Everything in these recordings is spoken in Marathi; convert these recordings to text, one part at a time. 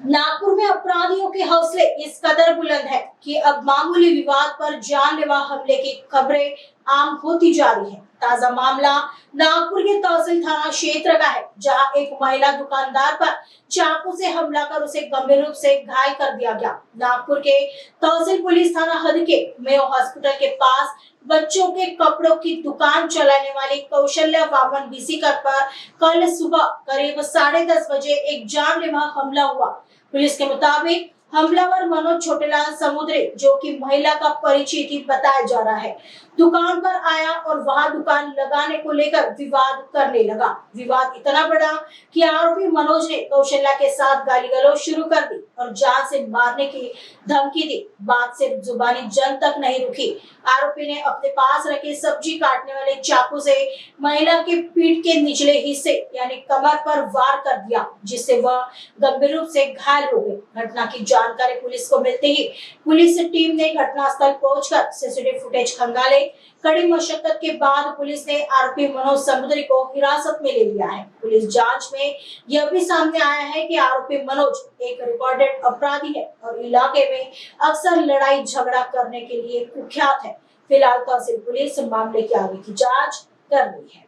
नागपुर में अपराधियों के हौसले इस कदर बुलंद है कि अब मामूली विवाद पर जानलेवा हमले की खबरें आम होती जा रही है। ताजा मामला नागपुर के तहसील थाना क्षेत्र का है, जहां एक महिला दुकानदार पर चाकू से हमला कर उसे गंभीर रूप से घायल कर दिया गया। नागपुर के तहसील पुलिस थाना हद के मेयो हॉस्पिटल के पास बच्चों के कपड़ों की दुकान चलाने वाली कौशल्या वामन बिसीकर पर कल सुबह करीब 10:30 बजे एक जानलेवा हमला हुआ। पुलिस के मुताबिक हमलावर मनोज छोटेलाल समुद्री, जो कि महिला का परिचित बताया जा रहा है, दुकान पर आया और वहां दुकान लगाने को लेकर विवाद करने लगा। विवाद इतना बड़ा कि आरोपी मनोज ने कौशल्या के साथ गाली गलौज शुरू कर दी और जान से मारने की धमकी दी। बात सिर्फ जुबानी जंग तक नहीं रुकी। आरोपी ने अपने पास रखे सब्जी काटने वाले चाकू से महिला के पीठ के निचले हिस्से यानी कमर पर वार कर दिया, जिससे वह गंभीर रूप से घायल हो गई। घटना की जानकारी पुलिस को मिलते ही पुलिस टीम ने घटनास्थल पहुंचकर सीसीटीवी फुटेज खंगाले। कड़ी मशक्कत के बाद पुलिस ने आरोपी मनोज समुद्री को हिरासत में ले लिया है। पुलिस जांच में यह भी सामने आया है कि आरोपी मनोज एक रिकॉर्डेड अपराधी है और इलाके में अक्सर लड़ाई झगड़ा करने के लिए कुख्यात है। फिलहाल तहसील पुलिस मामले की आगे की जांच कर रही है।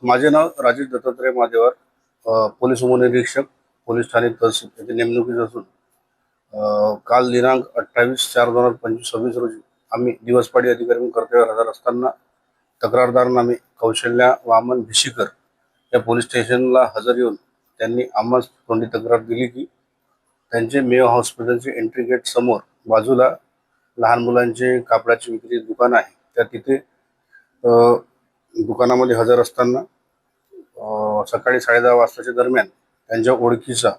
माझे नाव राजेश दत्तात्रय महादेवर, पोलीस उपनिरीक्षक, पोलीस ठाणे तहसील येथे नेमणुकीत असून काल दिनांक 28/4/2026 रोजी आम्ही दिवसपाडी अधिकारी म्हणून कर्तव्यावर हजर असताना तक्रारदारांना कौशल्या वामन भिशीकर या पोलीस स्टेशनला हजर येऊन त्यांनी आम्हाला तोंडी तक्रार दिली की त्यांचे मेयो हॉस्पिटलचे एंट्री गेट समोर बाजूला लहान मुलांचे कापडाची विक्री दुकान आहे, त्या तिथे दुकानामध्ये हजर असताना सकाळी 10:30 वाजताच्या दरम्यान त्यांच्या ओळखीचा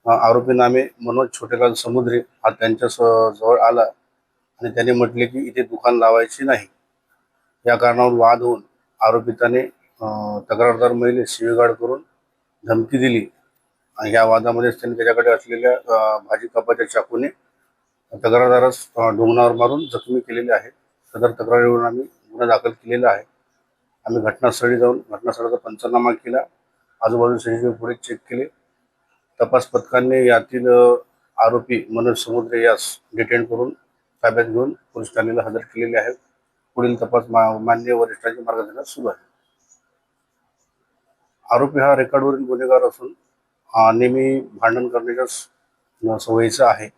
आरोपी नामे मनोज छोटेलाल समुद्री हा त्यांच्या जवळ आला आणि त्याने म्हटले की इथे दुकान लावायची नाही। या कारणावरून वाद होऊन आरोपिताने तक्रारदार महिलेस शिवीगाळ करून धमकी दिली आणि या वादामध्येच त्यांनी त्याच्याकडे असलेल्या भाजी कापाच्या चाकूने तक्रारदारास ढोंगणावर मारून जखमी केलेले आहे। सदर तक्रारीवरून आम्ही गुन्हा दाखल केलेला आहे। आम्ही घटनास्थळी जाऊन घटनास्थळाचा पंचनामा केला, आजूबाजूचे सीसीटीव्ही फुटेज चेक केले। तपास पथकाने यातील आरोपी मनोज समुद्रे यास डिटेन करून ताब्यात घेऊन पोलीस ठाण्याला हजर केलेले आहे। पुढील तपास माननीय वरिष्ठांच्या मार्गदर्शनात सुरू आहे। आरोपी हा रेकॉर्डवरील गुन्हेगार असून नेहमी भांडण करण्याच्या सवयीचा आहे।